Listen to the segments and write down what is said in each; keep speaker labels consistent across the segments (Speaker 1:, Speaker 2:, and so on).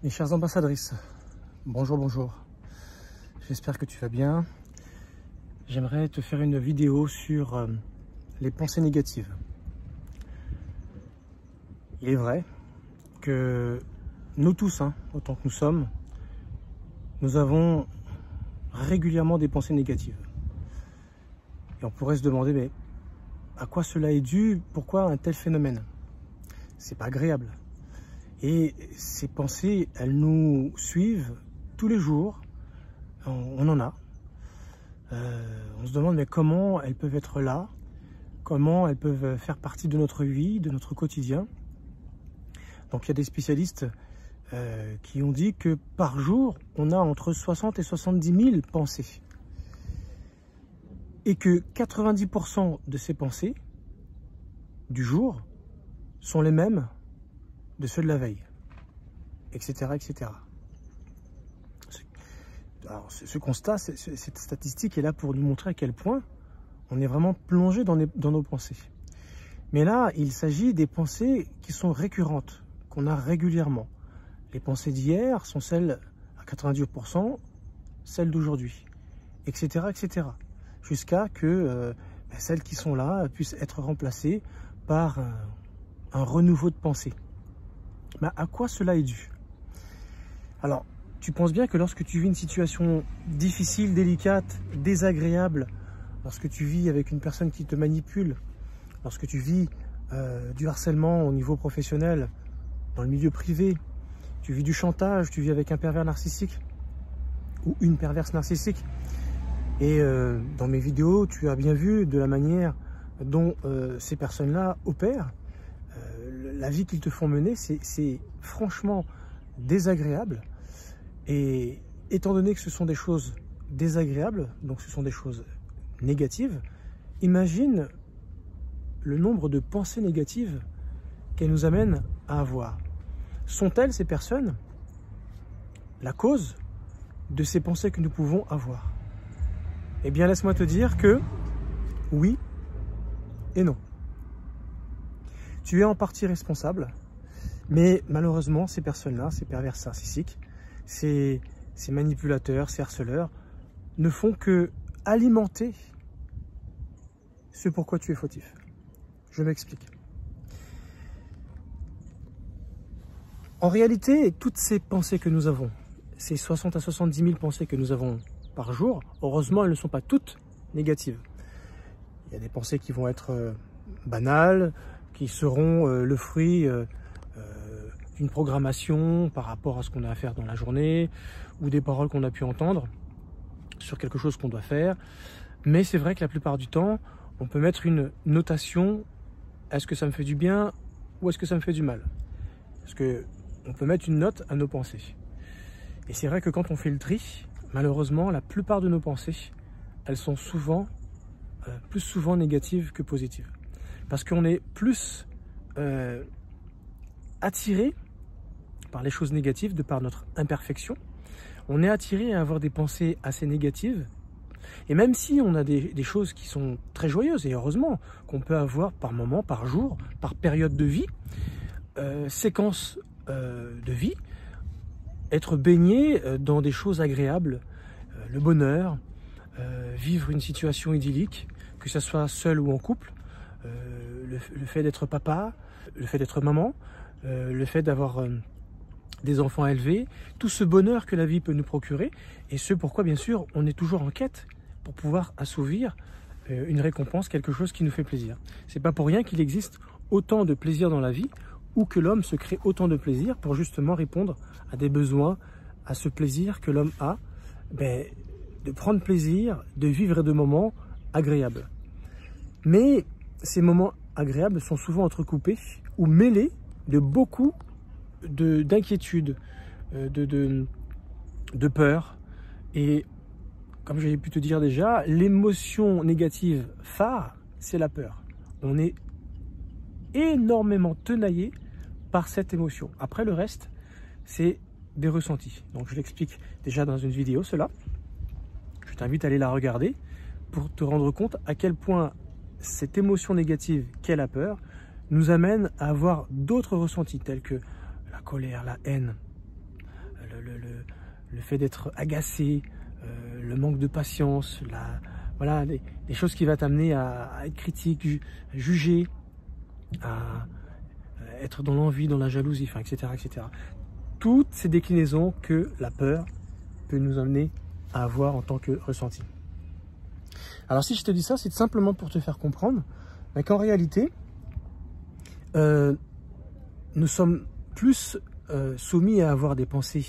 Speaker 1: Mes chères ambassadrices, bonjour, bonjour. J'espère que tu vas bien. J'aimerais te faire une vidéo sur les pensées négatives. Il est vrai que nous tous, autant que nous sommes, nous avons régulièrement des pensées négatives. Et on pourrait se demander, mais à quoi cela est dû? Pourquoi un tel phénomène? C'est pas agréable. Et ces pensées, elles nous suivent tous les jours. On en a. On se demande mais comment elles peuvent être là, comment elles peuvent faire partie de notre vie, de notre quotidien. Donc il y a des spécialistes qui ont dit que par jour, on a entre 60 et 70 000 pensées. Et que 90% de ces pensées du jour sont les mêmes de ceux de la veille, etc. etc. Alors, ce constat, cette statistique est là pour nous montrer à quel point on est vraiment plongé dans nos pensées. Mais là, il s'agit des pensées qui sont récurrentes, qu'on a régulièrement. Les pensées d'hier sont celles, à 90%, celles d'aujourd'hui, etc., etc. Jusqu'à que celles qui sont là puissent être remplacées par un renouveau de pensée. Mais à quoi cela est dû? Alors, tu penses bien que lorsque tu vis une situation difficile, délicate, désagréable, lorsque tu vis avec une personne qui te manipule, lorsque tu vis du harcèlement au niveau professionnel, dans le milieu privé, tu vis du chantage, tu vis avec un pervers narcissique ou une perverse narcissique, et dans mes vidéos, tu as bien vu de la manière dont ces personnes-là opèrent. La vie qu'ils te font mener, c'est franchement désagréable. Et étant donné que ce sont des choses désagréables, donc ce sont des choses négatives, imagine le nombre de pensées négatives qu'elles nous amènent à avoir. Sont-elles, ces personnes, la cause de ces pensées que nous pouvons avoir? Eh bien, laisse-moi te dire que oui et non. Tu es en partie responsable, mais malheureusement, ces personnes-là, ces pervers narcissiques, ces manipulateurs, ces harceleurs, ne font que alimenter ce pourquoi tu es fautif. Je m'explique. En réalité, toutes ces pensées que nous avons, ces 60 à 70 000 pensées que nous avons par jour, heureusement, elles ne sont pas toutes négatives. Il y a des pensées qui vont être banales, qui seront le fruit d'une programmation par rapport à ce qu'on a à faire dans la journée, ou des paroles qu'on a pu entendre sur quelque chose qu'on doit faire. Mais c'est vrai que la plupart du temps, on peut mettre une notation, est-ce que ça me fait du bien ou est-ce que ça me fait du mal? Parce qu'on peut mettre une note à nos pensées. Et c'est vrai que quand on fait le tri, malheureusement, la plupart de nos pensées, elles sont souvent, plus souvent négatives que positives. Parce qu'on est plus attiré par les choses négatives de par notre imperfection. On est attiré à avoir des pensées assez négatives. Et même si on a des choses qui sont très joyeuses, et heureusement qu'on peut avoir par moment, par jour, par période de vie, séquence de vie, être baigné dans des choses agréables, le bonheur, vivre une situation idyllique, que ce soit seul ou en couple, le fait d'être papa, le fait d'être maman, le fait d'avoir des enfants à élever, tout ce bonheur que la vie peut nous procurer, et ce pourquoi bien sûr on est toujours en quête pour pouvoir assouvir une récompense, quelque chose qui nous fait plaisir. C'est pas pour rien qu'il existe autant de plaisir dans la vie, ou que l'homme se crée autant de plaisir pour justement répondre à des besoins, à ce plaisir que l'homme a, de prendre plaisir, de vivre des moments agréables. Mais ces moments agréables sont souvent entrecoupés ou mêlés de beaucoup d'inquiétudes, de peur. Et comme j'avais pu te dire déjà, l'émotion négative phare, c'est la peur. On est énormément tenaillé par cette émotion. Après, le reste, c'est des ressentis. Donc je l'explique déjà dans une vidéo, cela. Je t'invite à aller la regarder pour te rendre compte à quel point cette émotion négative qu'est la peur nous amène à avoir d'autres ressentis tels que la colère, la haine, le fait d'être agacé, le manque de patience, voilà, les choses qui vont t'amener à être critique, juger, à être dans l'envie, dans la jalousie, enfin, etc., etc. Toutes ces déclinaisons que la peur peut nous amener à avoir en tant que ressenti. Alors si je te dis ça, c'est simplement pour te faire comprendre qu'en réalité, nous sommes plus soumis à avoir des pensées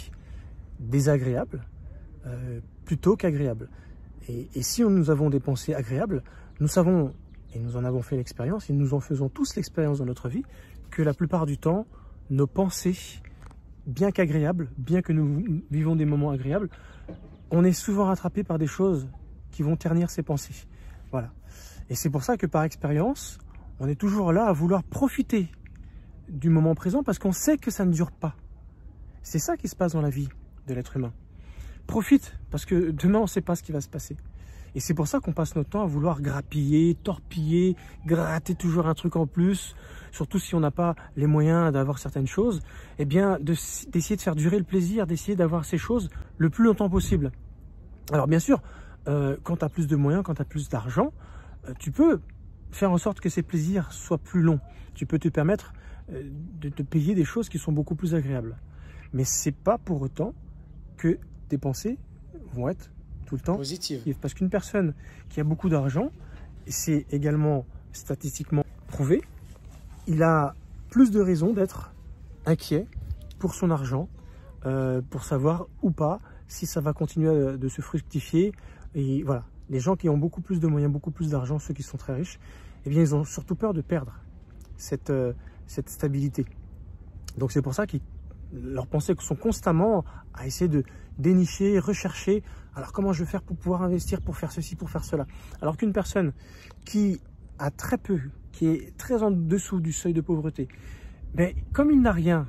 Speaker 1: désagréables plutôt qu'agréables. Et si nous avons des pensées agréables, nous savons, et nous en avons fait l'expérience, et nous en faisons tous l'expérience dans notre vie, que la plupart du temps, nos pensées, bien qu'agréables, bien que nous vivons des moments agréables, on est souvent rattrapé par des choses qui vont ternir ces pensées. Voilà. Et c'est pour ça que par expérience, on est toujours là à vouloir profiter du moment présent parce qu'on sait que ça ne dure pas. C'est ça qui se passe dans la vie de l'être humain. Profite, parce que demain, on ne sait pas ce qui va se passer. Et c'est pour ça qu'on passe notre temps à vouloir grappiller, torpiller, gratter toujours un truc en plus, surtout si on n'a pas les moyens d'avoir certaines choses, eh bien, d'essayer de faire durer le plaisir, d'essayer d'avoir ces choses le plus longtemps possible. Alors bien sûr, quand tu as plus de moyens, quand tu as plus d'argent, tu peux faire en sorte que ces plaisirs soient plus longs. Tu peux te permettre de te payer des choses qui sont beaucoup plus agréables. Mais c'est pas pour autant que tes pensées vont être tout le temps positives. Parce qu'une personne qui a beaucoup d'argent, c'est également statistiquement prouvé, il a plus de raisons d'être inquiet pour son argent, pour savoir ou pas si ça va continuer de se fructifier. Et voilà, les gens qui ont beaucoup plus de moyens, beaucoup plus d'argent, ceux qui sont très riches, eh bien ils ont surtout peur de perdre cette stabilité. Donc c'est pour ça que leurs pensées sont constamment à essayer de dénicher, rechercher. Alors comment je vais faire pour pouvoir investir, pour faire ceci, pour faire cela. Alors qu'une personne qui a très peu, qui est très en dessous du seuil de pauvreté, ben, comme il n'a rien,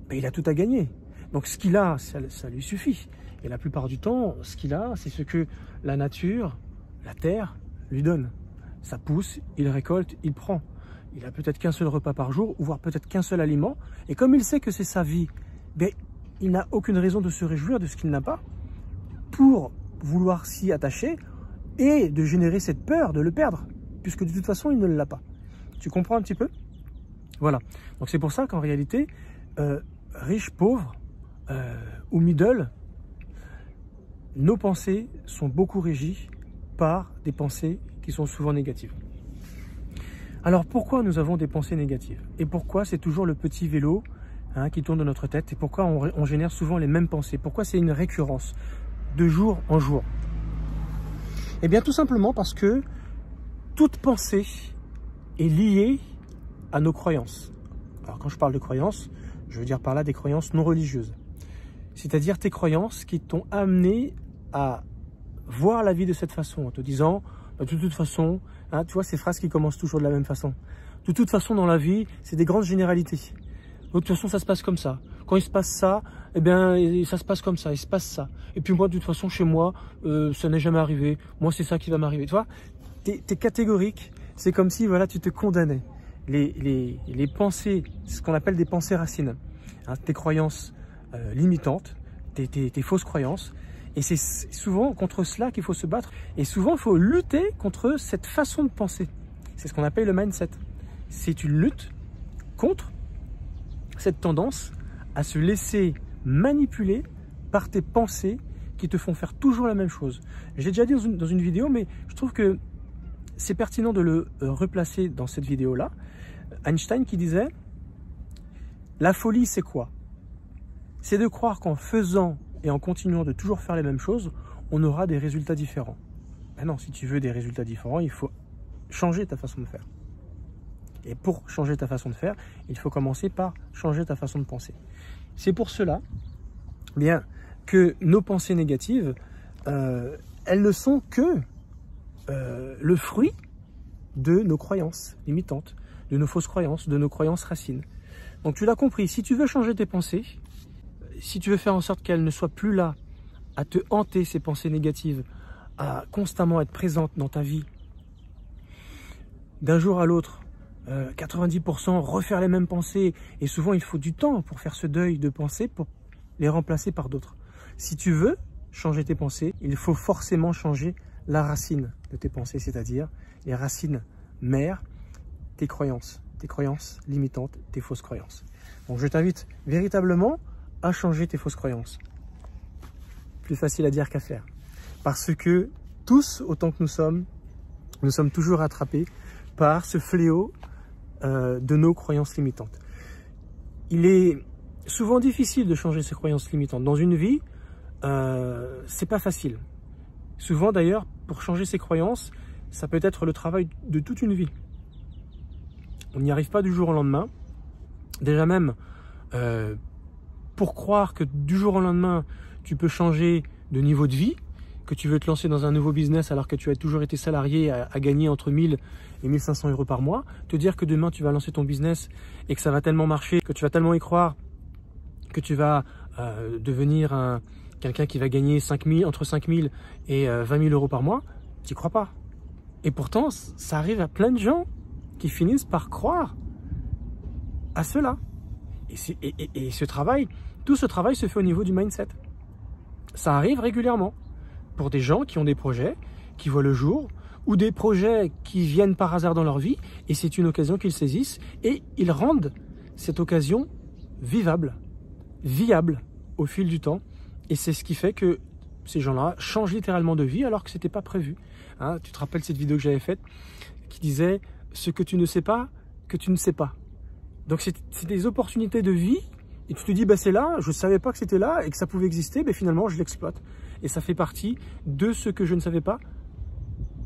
Speaker 1: ben, il a tout à gagner. Donc ce qu'il a, ça lui suffit. Et la plupart du temps, ce qu'il a, c'est ce que la nature, la terre, lui donne. Ça pousse, il récolte, il prend. Il a peut-être qu'un seul repas par jour, voire peut-être qu'un seul aliment. Et comme il sait que c'est sa vie, ben, il n'a aucune raison de se réjouir de ce qu'il n'a pas pour vouloir s'y attacher et de générer cette peur de le perdre, puisque de toute façon, il ne l'a pas. Tu comprends un petit peu? Voilà. Donc c'est pour ça qu'en réalité, riche, pauvre ou middle, nos pensées sont beaucoup régies par des pensées qui sont souvent négatives. Alors pourquoi nous avons des pensées négatives? Et pourquoi c'est toujours le petit vélo qui tourne dans notre tête? Et pourquoi on génère souvent les mêmes pensées? Pourquoi c'est une récurrence de jour en jour? Eh bien tout simplement parce que toute pensée est liée à nos croyances. Alors quand je parle de croyances, je veux dire par là des croyances non religieuses. C'est-à-dire tes croyances qui t'ont amené à voir la vie de cette façon, en te disant, de toute façon, tu vois ces phrases qui commencent toujours de la même façon. De toute façon, dans la vie, c'est des grandes généralités. De toute façon, ça se passe comme ça. Quand il se passe ça, eh bien, ça se passe comme ça, il se passe ça. Et puis moi, de toute façon, chez moi, ça n'est jamais arrivé. Moi, c'est ça qui va m'arriver. Tu vois, t'es catégorique. C'est comme si, voilà, tu te condamnais. Les pensées, ce qu'on appelle des pensées racines. Tes croyances limitantes, tes fausses croyances. Et c'est souvent contre cela qu'il faut se battre. Et souvent, il faut lutter contre cette façon de penser. C'est ce qu'on appelle le mindset. C'est une lutte contre cette tendance à se laisser manipuler par tes pensées qui te font faire toujours la même chose. J'ai déjà dit dans une vidéo, mais je trouve que c'est pertinent de le replacer dans cette vidéo-là. Einstein qui disait « La folie, c'est quoi? C'est de croire qu'en faisant et en continuant de toujours faire les mêmes choses, on aura des résultats différents. » Ben non, si tu veux des résultats différents, il faut changer ta façon de faire. Et pour changer ta façon de faire, il faut commencer par changer ta façon de penser. C'est pour cela bien, que nos pensées négatives, elles ne sont que le fruit de nos croyances limitantes, de nos fausses croyances, de nos croyances racines. Donc tu l'as compris, si tu veux changer tes pensées, si tu veux faire en sorte qu'elles ne soient plus là à te hanter, ces pensées négatives, à constamment être présentes dans ta vie, d'un jour à l'autre, 90% refaire les mêmes pensées, et souvent il faut du temps pour faire ce deuil de pensée, pour les remplacer par d'autres. Si tu veux changer tes pensées, il faut forcément changer la racine de tes pensées, c'est-à-dire les racines mères, tes croyances limitantes, tes fausses croyances. Donc je t'invite véritablement à changer tes fausses croyances. Plus facile à dire qu'à faire. Parce que tous, autant que nous sommes toujours attrapés par ce fléau de nos croyances limitantes. Il est souvent difficile de changer ces croyances limitantes. Dans une vie, c'est pas facile. Souvent d'ailleurs, pour changer ses croyances, ça peut être le travail de toute une vie. On n'y arrive pas du jour au lendemain. Déjà même, pour croire que du jour au lendemain, tu peux changer de niveau de vie, que tu veux te lancer dans un nouveau business alors que tu as toujours été salarié à gagner entre 1000 et 1500 euros par mois, te dire que demain tu vas lancer ton business et que ça va tellement marcher, que tu vas tellement y croire, que tu vas devenir quelqu'un qui va gagner entre 5000 et 20 000 euros par mois, tu n'y crois pas. Et pourtant, ça arrive à plein de gens qui finissent par croire à cela. Et ce travail, tout ce travail se fait au niveau du mindset. Ça arrive régulièrement pour des gens qui ont des projets, qui voient le jour, ou des projets qui viennent par hasard dans leur vie, et c'est une occasion qu'ils saisissent, et ils rendent cette occasion vivable, viable au fil du temps. Et c'est ce qui fait que ces gens-là changent littéralement de vie alors que ce n'était pas prévu. Hein, tu te rappelles cette vidéo que j'avais faite qui disait « ce que tu ne sais pas, que tu ne sais pas ». Donc c'est des opportunités de vie et tu te dis bah, « c'est là, je ne savais pas que c'était là et que ça pouvait exister, mais finalement je l'exploite ». Et ça fait partie de ce que je ne savais pas,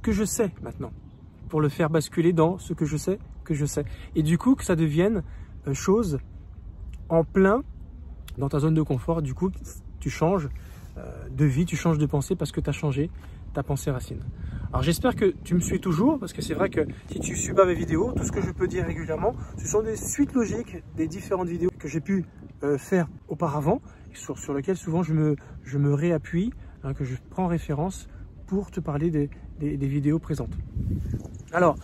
Speaker 1: que je sais maintenant, pour le faire basculer dans ce que je sais, que je sais. Et du coup que ça devienne chose en plein dans ta zone de confort, du coup tu changes de vie, tu changes de pensée parce que tu as changé ta pensée racine. Alors j'espère que tu me suis toujours, parce que c'est vrai que si tu ne suis pas mes vidéos, tout ce que je peux dire régulièrement, ce sont des suites logiques des différentes vidéos que j'ai pu faire auparavant, sur lesquelles souvent je me réappuie, hein, que je prends référence pour te parler des vidéos présentes. Alors,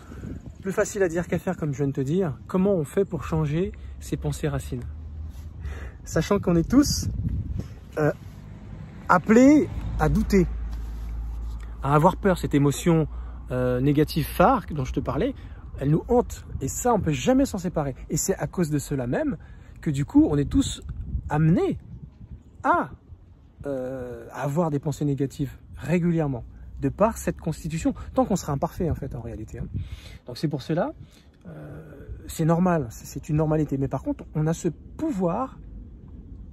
Speaker 1: plus facile à dire qu'à faire, comme je viens de te dire, comment on fait pour changer ses pensées racines? Sachant qu'on est tous appelés à douter, à avoir peur, cette émotion négative phare dont je te parlais, elle nous hante. Et ça, on ne peut jamais s'en séparer. Et c'est à cause de cela même que du coup, on est tous amenés à avoir des pensées négatives régulièrement, de par cette constitution, tant qu'on sera imparfait en fait, en réalité. Hein. Donc c'est pour cela, c'est normal, c'est une normalité. Mais par contre, on a ce pouvoir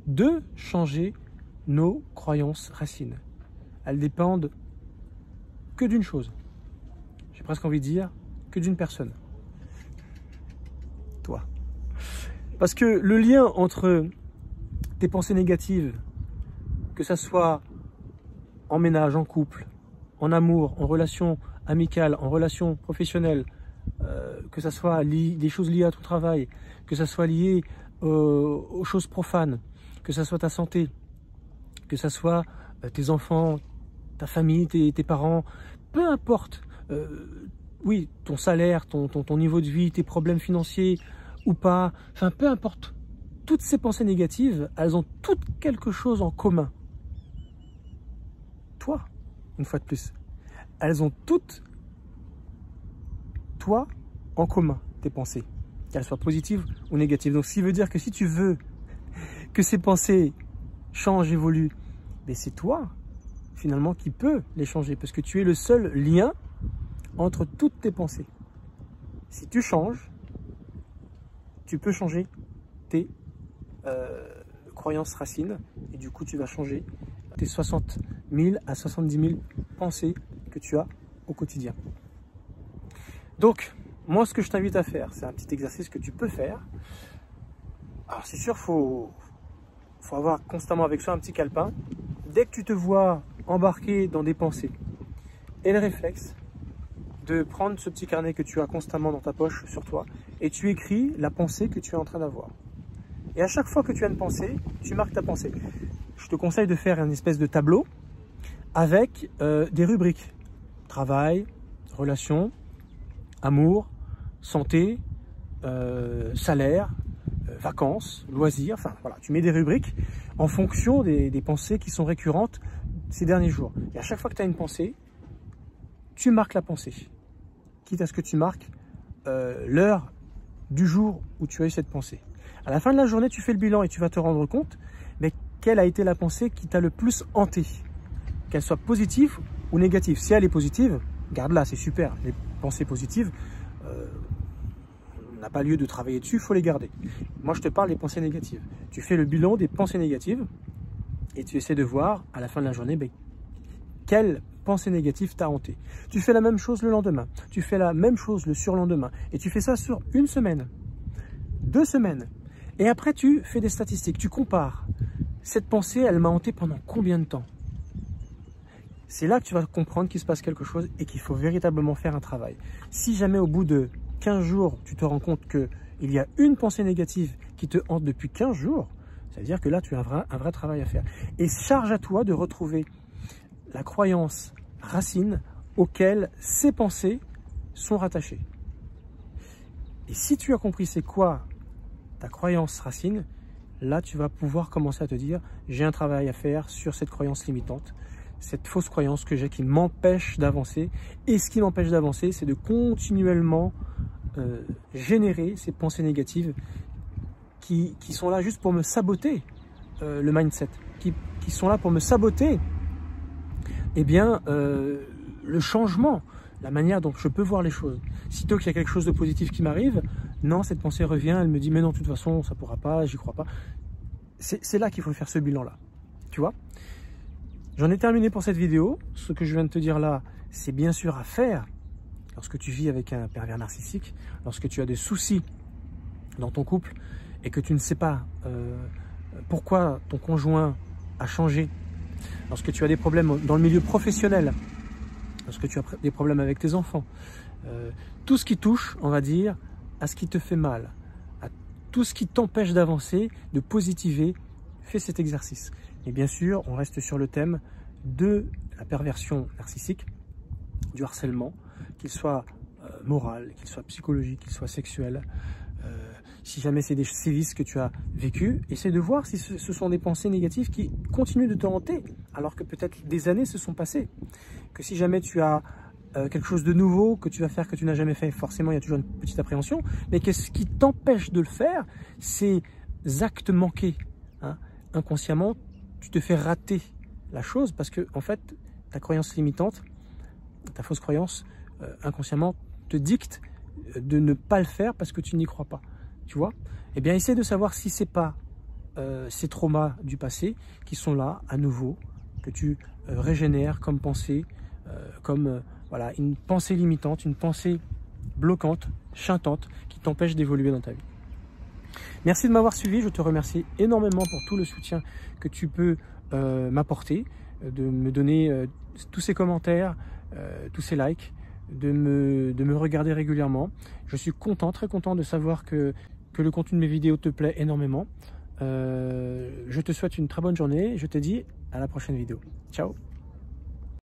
Speaker 1: de changer nos croyances racines. Elles dépendent que d'une chose. J'ai presque envie de dire que d'une personne. Toi. Parce que le lien entre tes pensées négatives, que ça soit en ménage, en couple, en amour, en relation amicale, en relation professionnelle, que ça soit des choses liées à ton travail, que ça soit lié aux choses profanes, que ça soit ta santé, que ça soit tes enfants, ta famille, tes parents, peu importe, oui, ton salaire, ton niveau de vie, tes problèmes financiers ou pas, enfin peu importe, toutes ces pensées négatives, elles ont toutes quelque chose en commun. Toi, une fois de plus, elles ont toutes, toi, en commun, tes pensées, qu'elles soient positives ou négatives. Donc, ce qui veut dire que si tu veux que ces pensées changent, évoluent, mais c'est toi, finalement, qui peux les changer, parce que tu es le seul lien entre toutes tes pensées. Si tu changes, tu peux changer tes croyances racines, et du coup, tu vas changer tes 60 000 à 70 000 pensées que tu as au quotidien. Donc, moi, ce que je t'invite à faire, c'est un petit exercice que tu peux faire. Alors, c'est sûr, faut avoir constamment avec soi un petit calepin. Dès que tu te vois embarqué dans des pensées, et le réflexe de prendre ce petit carnet que tu as constamment dans ta poche sur toi, et tu écris la pensée que tu es en train d'avoir. Et à chaque fois que tu as une pensée, tu marques ta pensée. Je te conseille de faire une espèce de tableau avec des rubriques. Travail, relations, amour, santé, salaire, vacances, loisirs, enfin voilà, tu mets des rubriques en fonction des pensées qui sont récurrentes ces derniers jours. Et à chaque fois que tu as une pensée, tu marques la pensée. Quitte à ce que tu marques l'heure du jour où tu as eu cette pensée. À la fin de la journée, tu fais le bilan et tu vas te rendre compte, mais quelle a été la pensée qui t'a le plus hanté, qu'elle soit positive ou négative. Si elle est positive, garde-la, c'est super. Les pensées positives, on n'a pas lieu de travailler dessus, il faut les garder. Moi, je te parle des pensées négatives. Tu fais le bilan des pensées négatives et tu essaies de voir à la fin de la journée quelle pensée négative t'a hanté. Tu fais la même chose le lendemain, tu fais la même chose le surlendemain et tu fais ça sur 1 semaine, 2 semaines. Et après, tu fais des statistiques, tu compares. Cette pensée, elle m'a hanté pendant combien de temps? C'est là que tu vas comprendre qu'il se passe quelque chose et qu'il faut véritablement faire un travail. Si jamais au bout de 15 jours, tu te rends compte qu'il y a une pensée négative qui te hante depuis 15 jours, ça veut dire que là, tu as un vrai travail à faire. Et charge à toi de retrouver la croyance racine auquel ces pensées sont rattachées. Et si tu as compris c'est quoi ta croyance racine, là, tu vas pouvoir commencer à te dire « j'ai un travail à faire sur cette croyance limitante ». Cette fausse croyance que j'ai qui m'empêche d'avancer. Et ce qui m'empêche d'avancer, c'est de continuellement générer ces pensées négatives qui sont là juste pour me saboter le mindset, qui sont là pour me saboter le changement, la manière dont je peux voir les choses. Sitôt qu'il y a quelque chose de positif qui m'arrive, non, cette pensée revient, elle me dit « mais non, de toute façon, ça ne pourra pas, j'y crois pas ». C'est là qu'il faut faire ce bilan-là, tu vois. J'en ai terminé pour cette vidéo. Ce que je viens de te dire là, c'est bien sûr à faire lorsque tu vis avec un pervers narcissique, lorsque tu as des soucis dans ton couple et que tu ne sais pas pourquoi ton conjoint a changé, lorsque tu as des problèmes dans le milieu professionnel, lorsque tu as des problèmes avec tes enfants, tout ce qui touche, on va dire, à ce qui te fait mal, à tout ce qui t'empêche d'avancer, de positiver, fais cet exercice. Et bien sûr, on reste sur le thème de la perversion narcissique, du harcèlement, qu'il soit moral, qu'il soit psychologique, qu'il soit sexuel. Si jamais c'est des sévices que tu as vécus, essaie de voir si ce sont des pensées négatives qui continuent de te hanter, alors que peut-être des années se sont passées. Que si jamais tu as quelque chose de nouveau que tu vas faire que tu n'as jamais fait, forcément il y a toujours une petite appréhension, mais qu'est-ce qui t'empêche de le faire? Ces actes manqués, hein, inconsciemment, tu te fais rater la chose parce que en fait ta croyance limitante, ta fausse croyance inconsciemment te dicte de ne pas le faire parce que tu n'y crois pas, tu vois. Eh bien essaie de savoir si c'est pas ces traumas du passé qui sont là à nouveau, que tu régénères comme pensée, voilà, une pensée limitante, une pensée bloquante, chintante qui t'empêche d'évoluer dans ta vie. Merci de m'avoir suivi, je te remercie énormément pour tout le soutien que tu peux m'apporter, de me donner tous ces commentaires, tous ces likes, de me regarder régulièrement. Je suis content, très content de savoir que le contenu de mes vidéos te plaît énormément. Je te souhaite une très bonne journée, je te dis à la prochaine vidéo. Ciao!